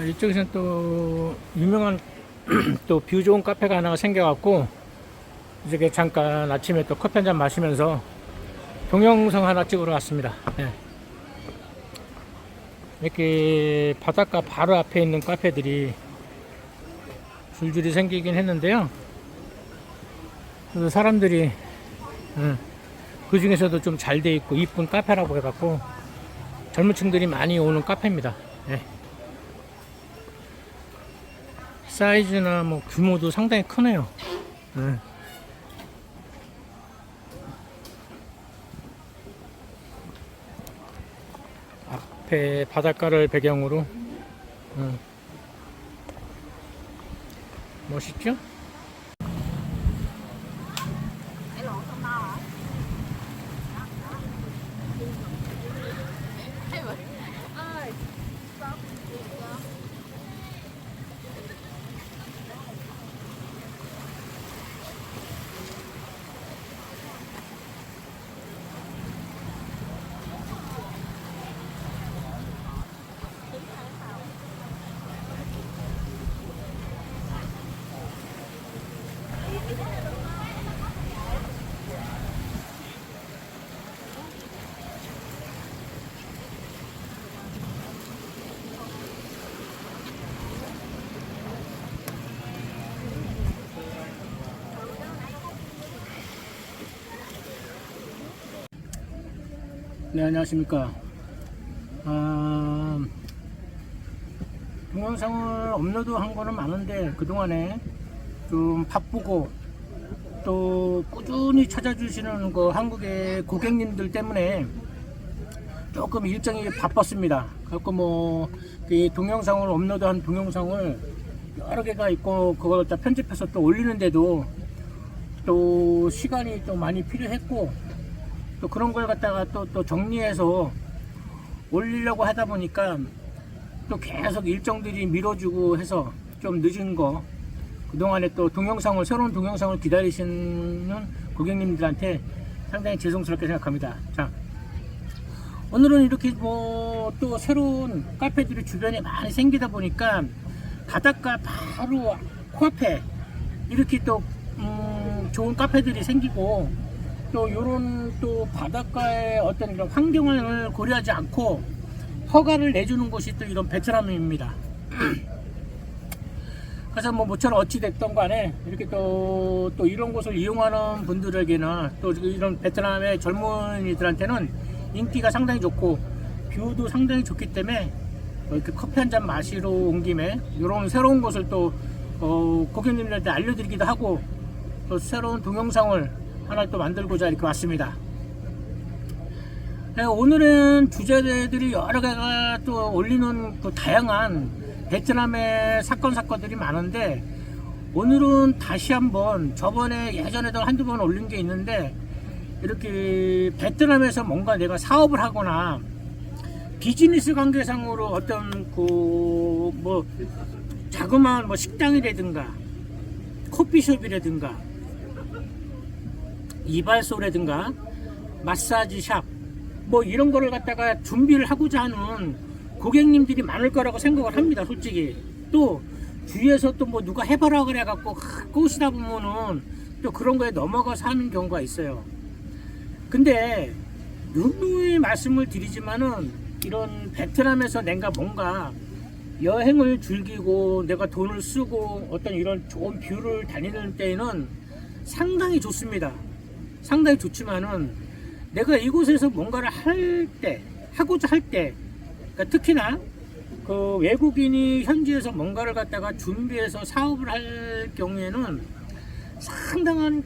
이쪽에서는 또 유명한 또 뷰 좋은 카페가 하나가 생겨갖고 이제 잠깐 아침에 또 커피 한잔 마시면서 동영상 하나 찍으러 왔습니다. 네. 이렇게 바닷가 바로 앞에 있는 카페들이 줄줄이 생기긴 했는데요. 그래서 사람들이 그 중에서도 좀 잘 돼 있고 이쁜 카페라고 해갖고 젊은 층들이 많이 오는 카페입니다. 네. 사이즈나 뭐 규모도 상당히 크네요. 네. 앞에 바닷가를 배경으로 멋있죠? 네, 안녕하십니까. 동영상을 업로드한 거는 많은데 그동안에 좀 바쁘고 또 꾸준히 찾아주시는 그 한국의 고객님들 때문에 조금 일정이 바빴습니다. 그래서 뭐 이 동영상을 업로드한 동영상을 여러 개가 있고 그걸 다 편집해서 또 올리는데도 또 시간이 또 많이 필요했고 또 그런 걸 갖다가 또 정리해서 올리려고 하다 보니까 또 계속 일정들이 미뤄지고 해서 좀 늦은 거, 그동안에 또 새로운 동영상을 기다리시는 고객님들한테 상당히 죄송스럽게 생각합니다. 자, 오늘은 이렇게 뭐 또 새로운 카페들이 주변에 많이 생기다 보니까 바닷가 바로 코앞에 이렇게 또 좋은 카페들이 생기고 또 요런 또 바닷가의 어떤 이런 환경을 고려하지 않고 허가를 내주는 곳이 또 이런 베트남입니다. 그래서 뭐 모처럼 어찌 됐던 간에 이렇게 또 이런 곳을 이용하는 분들에게나 또 이런 베트남의 젊은이들한테는 인기가 상당히 좋고 뷰도 상당히 좋기 때문에 이렇게 커피 한 잔 마시러 온 김에 이런 새로운 곳을 또 고객님들한테 알려드리기도 하고 또 새로운 동영상을 하나 또 만들고자 이렇게 왔습니다. 네, 오늘은 주제들이 여러 개가 또 올리는 또 다양한 베트남의 사건들이 많은데 오늘은 다시 한번 저번에 예전에도 한두 번 올린 게 있는데 이렇게 베트남에서 뭔가 내가 사업을 하거나 비즈니스 관계상으로 어떤 뭐 자그마한 뭐 식당이라든가 커피숍이라든가 이발소라든가 마사지샵 뭐 이런 거를 갖다가 준비를 하고자 하는 고객님들이 많을 거라고 생각을 합니다. 솔직히 또 주위에서 또 뭐 누가 해봐라 그래 갖고 꼬시다 보면은 또 그런 거에 넘어가서 하는 경우가 있어요. 근데 누누이 말씀을 드리지만은 이런 베트남에서 내가 뭔가 여행을 즐기고 내가 돈을 쓰고 어떤 이런 좋은 뷰를 다니는 때에는 상당히 좋습니다. 상당히 좋지만은 내가 이곳에서 뭔가를 하고자 할 때, 그러니까 특히나 그 외국인이 현지에서 뭔가를 갖다가 준비해서 사업을 할 경우에는 상당한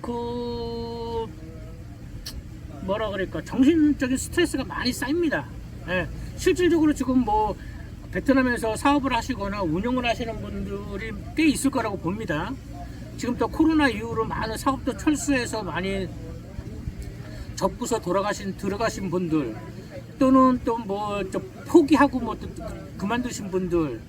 뭐라 그럴까 정신적인 스트레스가 많이 쌓입니다. 예, 실질적으로 지금 뭐 베트남에서 사업을 하시거나 운영을 하시는 분들이 꽤 있을 거라고 봅니다. 지금 또 코로나 이후로 많은 사업도 철수해서 많이 접고서 들어가신 분들, 또는 또 뭐 포기하고 뭐 또 그만두신 분들,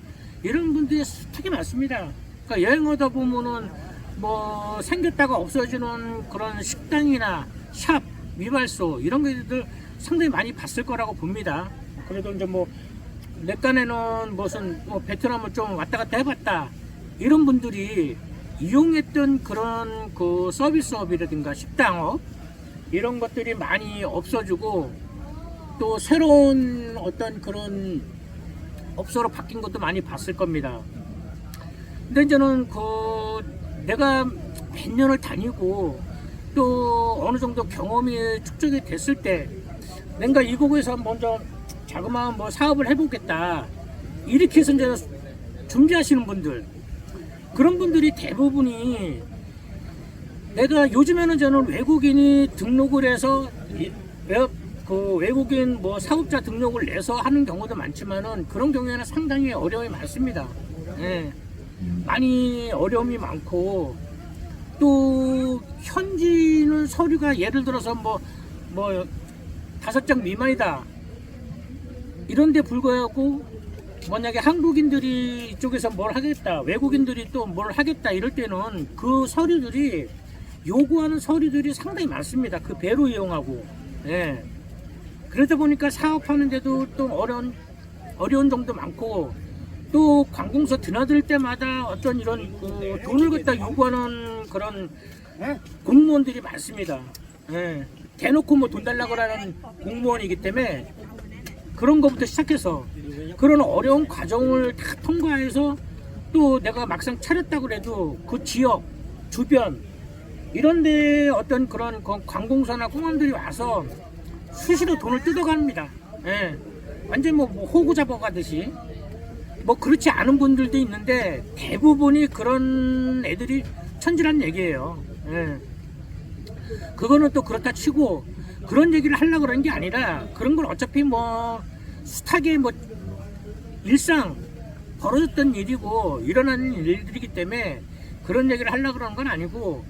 이런 분들이 되게 많습니다. 그러니까 여행하다 보면은 뭐 생겼다가 없어지는 그런 식당이나 샵, 위발소 이런 것들 상당히 많이 봤을 거라고 봅니다. 그래도 이제 뭐 내 딴에는 무슨 뭐 베트남을 좀 왔다 갔다 해봤다 이런 분들이 이용했던 그런 그 서비스업이라든가 식당업 이런 것들이 많이 없어지고 또 새로운 어떤 그런 업소로 바뀐 것도 많이 봤을 겁니다. 근데 저는 내가 몇 년을 다니고 또 어느 정도 경험이 축적이 됐을 때 내가 이곳에서 먼저 자그마한 뭐 사업을 해보겠다 이렇게 해서 이제 준비하시는 분들, 그런 분들이 대부분이 내가 요즘에는 저는 외국인이 등록을 해서 외국인 뭐 사업자 등록을 내서 하는 경우도 많지만은 그런 경우에는 상당히 어려움이 많습니다. 예. 많이 어려움이 많고 또 현지는 서류가 예를 들어서 뭐 5장 미만이다 이런데 불구하고 만약에 한국인들이 이쪽에서 뭘 하겠다, 외국인들이 또 뭘 하겠다 이럴 때는 그 서류들이 요구하는 서류들이 상당히 많습니다. 그 배로 이용하고. 예. 그러다 보니까 사업하는데도 또 어려운 점도 많고 또 관공서 드나들 때마다 어떤 이런 돈을 갖다 요구하는 그런 공무원들이 많습니다. 예. 대놓고 뭐 돈 달라고 하는 공무원이기 때문에 그런 것부터 시작해서 그런 어려운 과정을 다 통과해서 또 내가 막상 차렸다고 해도 그 지역 주변 이런데 어떤 그런 관공서나 공무원들이 와서 수시로 돈을 뜯어갑니다. 예. 완전 뭐 호구 잡아가듯이. 뭐 그렇지 않은 분들도 있는데 대부분이 그런 애들이 천지란 얘기예요. 예. 그거는 또 그렇다 치고 그런 얘기를 하려고 그러는 게 아니라 그런 걸 어차피 뭐 숱하게 뭐 일상 벌어졌던 일이고 일어나는 일들이기 때문에 그런 얘기를 하려고 그러는 건 아니고,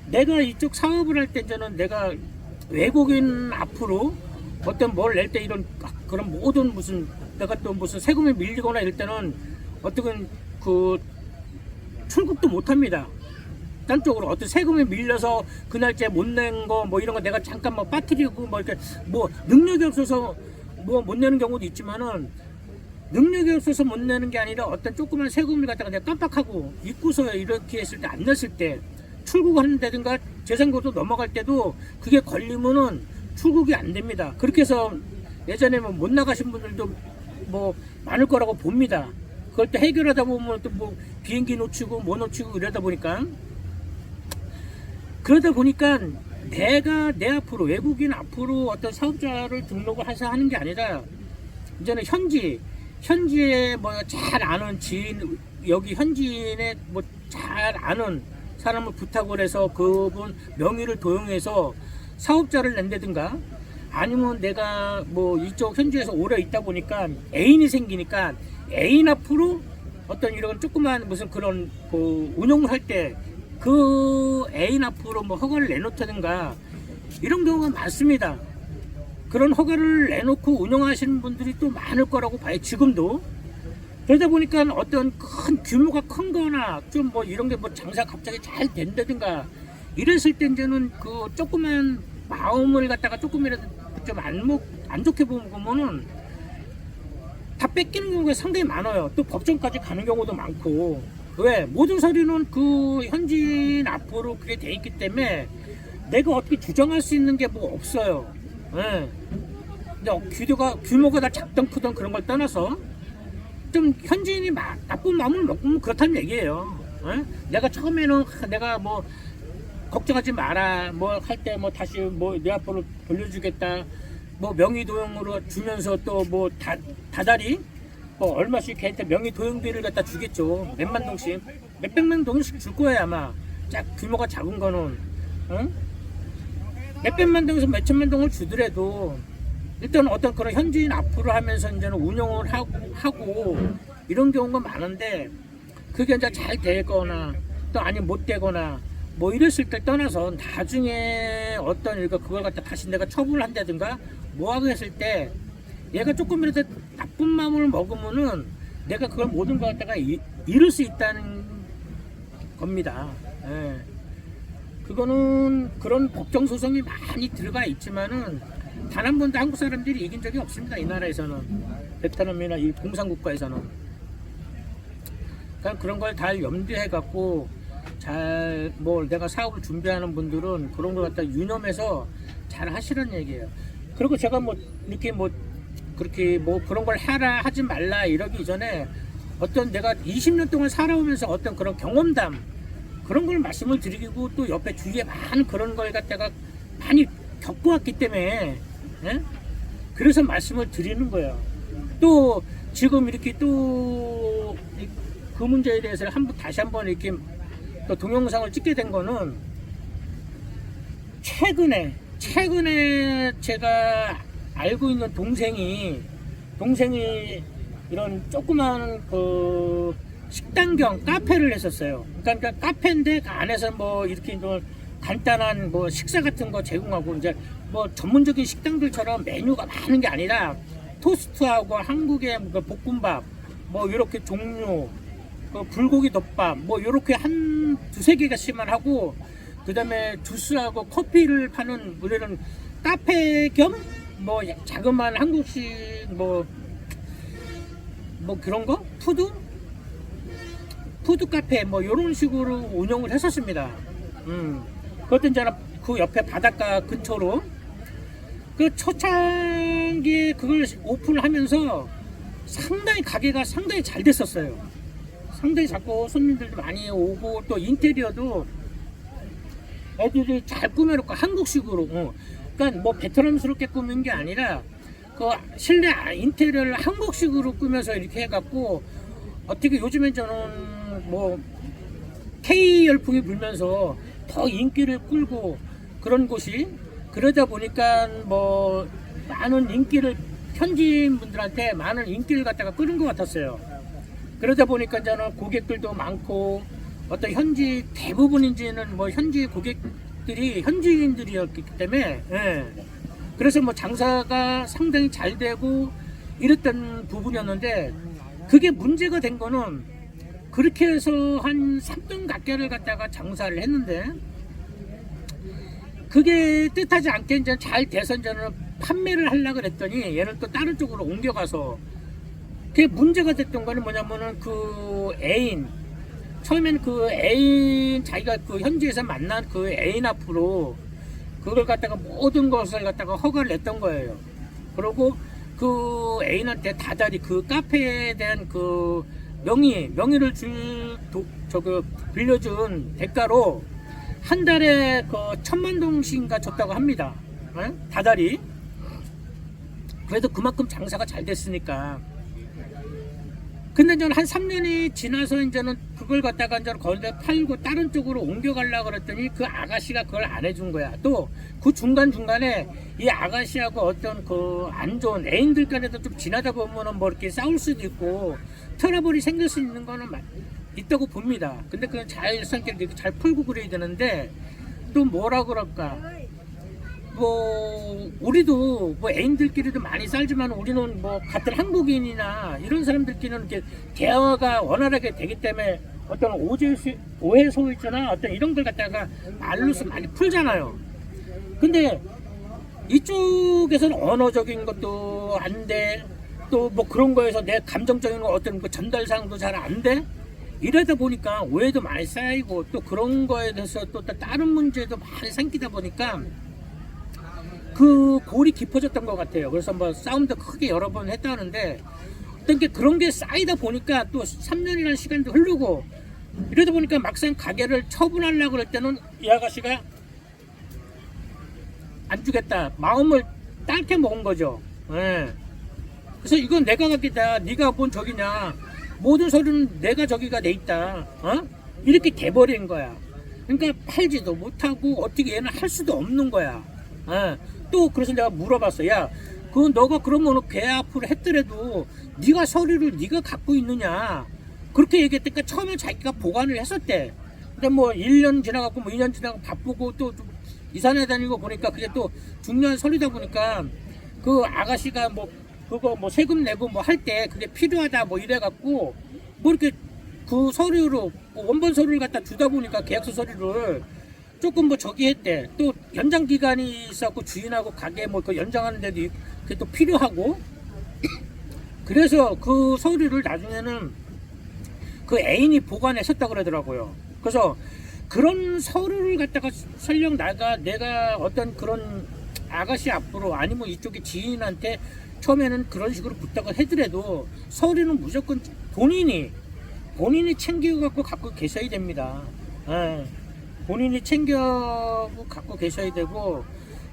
내가 이쪽 사업을 할 때 저는 내가 외국인 앞으로 어떤 뭘 낼 때 이런 그런 모든 무슨 내가 또 무슨 세금이 밀리거나 이럴 때는 어떤 그 출국도 못 합니다. 딴 쪽으로 어떤 세금이 밀려서 그 날짜에 못 낸 거 뭐 이런 거 내가 잠깐 뭐 빠뜨리고 뭐 이렇게 뭐 능력이 없어서 뭐 못 내는 경우도 있지만은, 능력이 없어서 못 내는 게 아니라 어떤 조그만 세금을 갖다가 내가 깜빡하고 잊고서 이렇게 했을 때 안 냈을 때 출국하는다든가 재산고도 넘어갈 때도 그게 걸리면은 출국이 안 됩니다. 그렇게 해서 예전에 뭐 못 나가신 분들도 뭐 많을 거라고 봅니다. 그걸 또 해결하다 보면 또 뭐 비행기 놓치고 뭐 놓치고 이러다 보니까 내가 내 앞으로 외국인 앞으로 어떤 사업자를 등록을 해서 하는 게 아니라 이제는 현지에 뭐 잘 아는 지인, 여기 현지인의 뭐 잘 아는 사람을 부탁을 해서 그분 명의를 도용해서 사업자를 낸다든가, 아니면 내가 뭐 이쪽 현지에서 오래 있다 보니까 애인이 생기니까 애인 앞으로 어떤 이런 조그만 무슨 그런 그 운영을 할 때 그 애인 앞으로 뭐 허가를 내놓다든가 이런 경우가 많습니다. 그런 허가를 내놓고 운영하시는 분들이 또 많을 거라고 봐요, 지금도. 그러다 보니까 어떤 큰 규모가 큰 거나 좀 뭐 이런 게 뭐 장사 갑자기 잘 된다든가 이랬을 때 이제는 그 조그만 마음을 갖다가 조금이라도 좀 안 좋게 보면은 다 뺏기는 경우가 상당히 많아요. 또 법정까지 가는 경우도 많고. 왜? 모든 서류는 그 현지인 앞으로 그게 돼 있기 때문에 내가 어떻게 주장할 수 있는 게 뭐 없어요. 예. 규모가 다 작던 크던 그런 걸 떠나서 좀 현지인이 나쁜 마음을 먹으면 그렇다는 얘기예요. 예? 내가 처음에는 내가 뭐 걱정하지 마라, 뭐 할 때 뭐 다시 뭐 내 앞으로 돌려주겠다, 뭐 명의 도용으로 주면서 또 뭐 다달이 뭐 얼마씩 걔한테 명의 도용비를 갖다 주겠죠. 몇만 동씩, 몇백만 동씩 줄 거예요 아마. 규모가 작은 거는. 응? 몇백만 동에서 몇천만 동을 주더라도 일단 어떤 그런 현지인 앞으로 하면서 이제는 운영을 하고 이런 경우가 많은데 그게 이제 잘 되거나 또 아니면 못 되거나 뭐 이랬을 때 떠나서 나중에 어떤 일가 그걸 갖다 다시 내가 처분을 한다든가 뭐 하고 했을 때 얘가 조금이라도 나쁜 마음을 먹으면은 내가 그걸 모든 걸 갖다가 잃을 수 있다는 겁니다. 예. 그거는 그런 법정 소송이 많이 들어가 있지만은 단 한 번도 한국 사람들이 이긴 적이 없습니다. 이 나라에서는 베트남이나 이 공산국가에서는. 그러니까 그런 걸 다 염두해 갖고 잘 뭐 내가 사업을 준비하는 분들은 그런 걸 갖다 유념해서 잘 하시라는 얘기예요. 그리고 제가 뭐 이렇게 뭐 그렇게 뭐 그런 걸 하라 하지 말라 이러기 전에 어떤 내가 20년 동안 살아오면서 어떤 그런 경험담 그런 걸 말씀을 드리고 또 옆에 주위에 많은 그런 걸 갖다가 많이 겪어왔기 때문에 예? 그래서 말씀을 드리는 거예요. 또 지금 이렇게 또 그 문제에 대해서 다시 한번 이렇게 또 동영상을 찍게 된 거는 최근에 제가 알고 있는 동생이 이런 조그만 그 식당경 카페를 했었어요. 그러니까 카페인데 그 안에서 뭐 이렇게 좀 간단한 뭐 식사 같은 거 제공하고 이제 뭐 전문적인 식당들처럼 메뉴가 많은 게 아니라 토스트하고 한국의 그 볶음밥 뭐 이렇게 종류 그 불고기 덮밥 뭐 이렇게 한 두세 개가씩만 하고 그다음에 주스하고 커피를 파는 우리는 카페 겸 뭐 자그마한 한국식 뭐 그런 거 푸드 카페 뭐 이런 식으로 운영을 했었습니다. 그것도 이제 그 옆에 바닷가 근처로 그 초창기에 그걸 오픈하면서 상당히 가게가 상당히 잘 됐었어요. 상당히 자꾸 손님들도 많이 오고 또 인테리어도 애들이 잘 꾸며놓고 한국식으로 그러니까 뭐 베트남스럽게 꾸민 게 아니라 그 실내 인테리어를 한국식으로 꾸며서 이렇게 해갖고 어떻게 요즘엔 저는 뭐 K 열풍이 불면서 더 인기를 끌고 그런 곳이 그러다 보니까 뭐 많은 인기를 현지인 분들한테 많은 인기를 갖다가 끌은 것 같았어요. 그러다 보니까 저는 고객들도 많고 어떤 현지 대부분인지는 뭐 현지 고객들이 현지인들이었기 때문에 예. 그래서 뭐 장사가 상당히 잘 되고 이랬던 부분이었는데 그게 문제가 된 거는 그렇게 해서 한 3년 가까이를 갖다가 장사를 했는데 그게 뜻하지 않게 이제 잘 돼서 이제는 판매를 하려고 그랬더니 얘는 또 다른 쪽으로 옮겨가서 그게 문제가 됐던 거는 뭐냐면은 그 애인 처음엔 그 애인 자기가 그 현지에서 만난 그 애인 앞으로 그걸 갖다가 모든 것을 갖다가 허가를 냈던 거예요. 그리고 그 애인한테 다달이 그 카페에 대한 그 명의를 빌려준 대가로 한 달에 그 10,000동씩인가 줬다고 합니다. 다달이. 그래도 그만큼 장사가 잘 됐으니까. 근데 저는 한 3년이 지나서 이제는 그걸 갖다가 이제 거기다 팔고 다른 쪽으로 옮겨가려고 그랬더니 그 아가씨가 그걸 안 해준 거야. 또 그 중간중간에 이 아가씨하고 어떤 그 안 좋은 애인들 간에도 좀 지나다 보면은 뭐 이렇게 싸울 수도 있고 트러블이 생길 수 있는 거는 있다고 봅니다. 근데 그건 잘 성격을 이렇게 잘 풀고 그래야 되는데 또 뭐라 그럴까. 뭐 우리도 뭐 애인들끼리도 많이 살지만 우리는 뭐 같은 한국인이나 이런 사람들끼리는 이렇게 대화가 원활하게 되기 때문에 어떤 오해 소위나 어떤 이런 걸 갖다가 말로서 많이 풀잖아요. 근데 이쪽에서는 언어적인 것도 안 돼. 또 뭐 그런 거에서 내 감정적인 거 어떤 그 전달사항도 잘 안 돼. 이러다 보니까 오해도 많이 쌓이고 또 그런 거에 대해서 또 다른 문제도 많이 생기다 보니까 그 골이 깊어졌던 것 같아요. 그래서 뭐 싸움도 크게 여러 번 했다는데 어떤 게 그런 게 쌓이다 보니까 또 3년이라는 시간도 흐르고 이러다 보니까 막상 가게를 처분하려고 그럴 때는 이 아가씨가 안 주겠다 마음을 딸게 먹은 거죠. 예. 그래서 이건 내가 갖겠다 네가 본 적이냐 모든 소리는 내가 저기가 돼 있다 이렇게 돼버린 거야. 그러니까 팔지도 못하고 어떻게 얘는 할 수도 없는 거야. 또 그래서 내가 물어봤어. 야 그 너가 그러면 계약을 했더라도 네가 서류를 네가 갖고 있느냐 그렇게 얘기했으니까 처음에 자기가 보관을 했었대. 근데 뭐 1년 지나갖고 뭐 2년 지나고 바쁘고 또 이산에 다니고 보니까 그게 또 중요한 서류다 보니까 그 아가씨가 뭐 그거 뭐 세금 내고 뭐 할 때 그게 필요하다 뭐 이래갖고 뭐 이렇게 그 서류로 뭐 원본 서류를 갖다 주다 보니까 계약서 서류를 조금 뭐 저기 했대. 또 연장 기간이 있었고 주인하고 가게 뭐 그 연장하는데도 그게 또 필요하고 그래서 그 서류를 나중에는 그 애인이 보관했었다 그러더라고요. 그래서 그런 서류를 갖다가 설령 내가 어떤 그런 아가씨 앞으로 아니면 이쪽에 지인한테 처음에는 그런 식으로 부탁을 해더라도 서류는 무조건 본인이 챙겨갖고 계셔야 됩니다. 예. 본인이 챙겨 갖고 계셔야 되고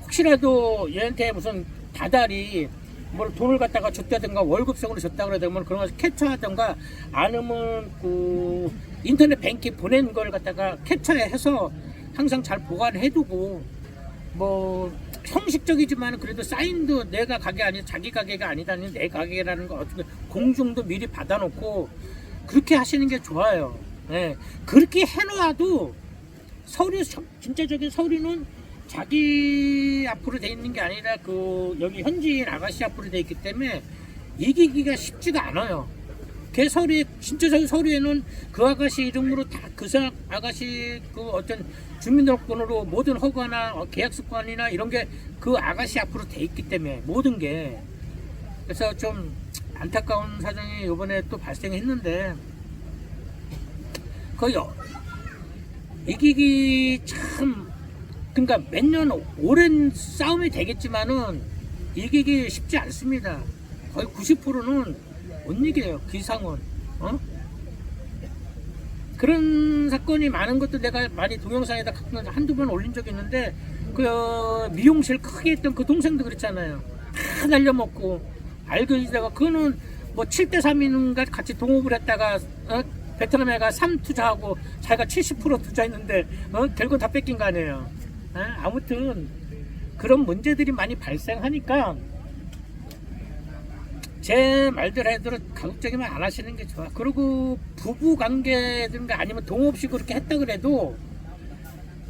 혹시라도 얘한테 무슨 다달이 뭘 돈을 갖다가 줬다든가 월급성으로 줬다 그러면 그런 걸 캡처하든가 아니면 그 인터넷 뱅킹 보낸 걸 갖다가 캡처해서 항상 잘 보관해두고 뭐 형식적이지만 그래도 사인도 내가 가게 아니 자기 가게가 아니다니 내 가게라는 거 어떻게 공증도 미리 받아놓고 그렇게 하시는 게 좋아요. 네. 그렇게 해놓아도 서류 진짜적인 서류는 자기 앞으로 돼 있는 게 아니라 그 여기 현지인 아가씨 앞으로 돼 있기 때문에 이기기가 쉽지가 않아요. 걔 서류에 진짜적인 서류에는 그 아가씨 이름으로 다 그 아가씨 그 어떤 주민등록번호로 모든 허가나 계약서권이나 이런 게 그 아가씨 앞으로 돼 있기 때문에 모든 게 그래서 좀 안타까운 사정이 이번에 또 발생했는데 거의 이기기 참 그러니까 몇 년 오랜 싸움이 되겠지만은 이기기 쉽지 않습니다. 거의 90%는 못 이겨요. 그 이상은 그런 사건이 많은 것도 내가 많이 동영상에다 한두 번 올린 적이 있는데 그 미용실 크게 했던 그 동생도 그랬잖아요. 다 날려먹고 알고 있다가 그거는 뭐 7대3인가 같이 동업을 했다가 베트남에가 3 투자하고 자기가 70% 투자했는데 결국 다 뺏긴 거 아니에요. 아무튼 그런 문제들이 많이 발생하니까 제 말대로 가급적이면 안 하시는 게 좋아. 그리고 부부 관계든가 아니면 동업식으로 그렇게 했다 그래도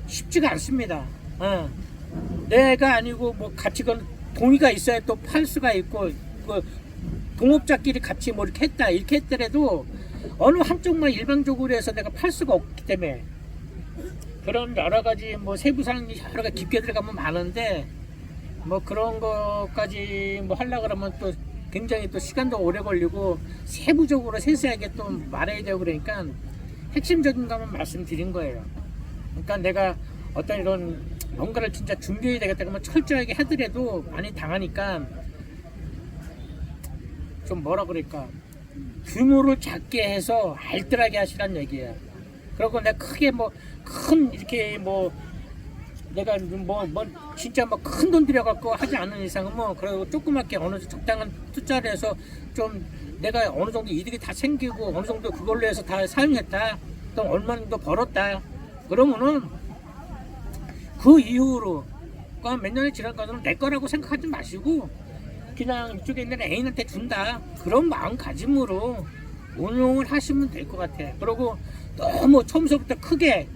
쉽지가 않습니다. 내가 아니고 뭐 같이 그 동의가 있어야 또 팔 수가 있고 그 동업자끼리 같이 뭐 이렇게 했더라도 어느 한쪽만 일방적으로 해서 내가 팔 수가 없기 때문에 그런 여러 가지 뭐 세부사항이 여러 가지 깊게 들어가면 많은데 뭐 그런 것까지 뭐 하려고 그러면 또 굉장히 또 시간도 오래 걸리고 세부적으로 세세하게 또 말해야 되고 그러니까 핵심적인 것만 말씀드린 거예요. 그러니까 내가 어떤 이런 뭔가를 진짜 준비해야 되겠다 그러면 철저하게 하더라도 많이 당하니까 좀 뭐라 그럴까 규모를 작게 해서 알뜰하게 하시란 얘기예요. 그리고 내가 크게 뭐 큰 이렇게 뭐 내가 뭐 진짜 뭐 큰 돈 들여갖고 하지 않는 이상은 뭐 그리고 조그맣게 어느 적당한 투자를 해서 좀 내가 어느 정도 이득이 다 생기고 어느 정도 그걸로 해서 다 사용했다 또 얼마 정도 벌었다 그러면은 그 이후로 몇 년이 지나가서는 내 거라고 생각하지 마시고 그냥 이쪽에 있는 애인한테 준다 그런 마음가짐으로 운용을 하시면 될 것 같아. 그리고 너무 처음부터 크게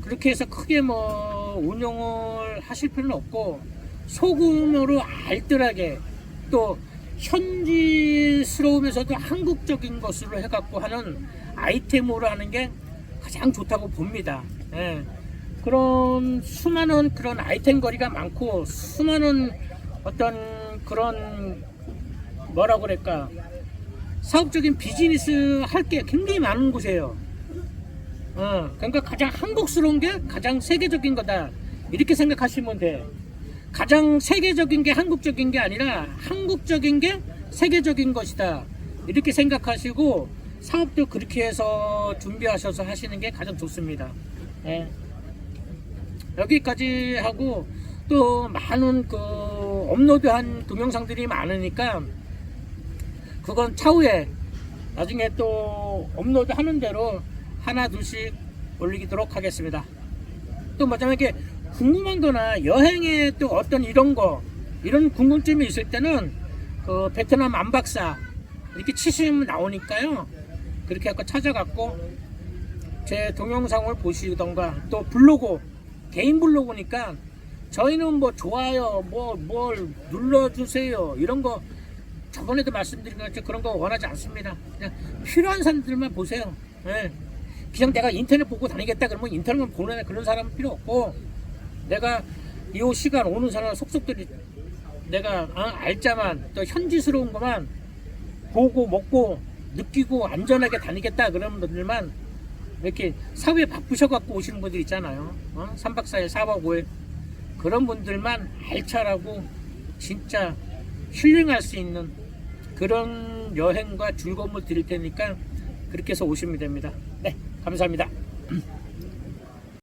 그렇게 해서 크게 뭐 운용을 하실 필요는 없고 소규모로 알뜰하게 또 현지스러우면서도 한국적인 것으로 해갖고 하는 아이템으로 하는 게 가장 좋다고 봅니다. 예. 그런 수많은 그런 아이템 거리가 많고 수많은 어떤 그런 뭐라 그럴까 사업적인 비즈니스 할 게 굉장히 많은 곳이에요. 그러니까 가장 한국스러운 게 가장 세계적인 거다 이렇게 생각하시면 돼. 가장 세계적인 게 한국적인 게 아니라 한국적인 게 세계적인 것이다 이렇게 생각하시고 사업도 그렇게 해서 준비하셔서 하시는 게 가장 좋습니다. 네. 여기까지 하고 또 많은 그 업로드한 동영상들이 많으니까 그건 차후에 나중에 또 업로드 하는 대로 하나 둘씩 올리도록 하겠습니다. 또 뭐냐면 이렇게 궁금한 거나 여행에 또 어떤 이런 거 이런 궁금증이 있을 때는 그 베트남 안박사 이렇게 치시면 나오니까요. 그렇게 해서 찾아갖고 제 동영상을 보시던가 또 블로그 개인 블로그니까 저희는 뭐 좋아요 뭘 눌러주세요 이런 거 저번에도 말씀드린 것처럼 그런 거 원하지 않습니다. 그냥 필요한 사람들만 보세요. 예. 그냥 내가 인터넷 보고 다니겠다 그러면 인터넷만 보는 그런 사람은 필요 없고 내가 이 시간 오는 사람 속속들이 내가 알짜만 또 현지스러운 것만 보고 먹고 느끼고 안전하게 다니겠다 그런 분들만 이렇게 사회에 바쁘셔갖고 오시는 분들 있잖아요. 3박 4일 4박 5일 그런 분들만 알차라고 진짜 힐링할 수 있는 그런 여행과 즐거움을 드릴 테니까 그렇게 해서 오시면 됩니다. 네, 감사합니다.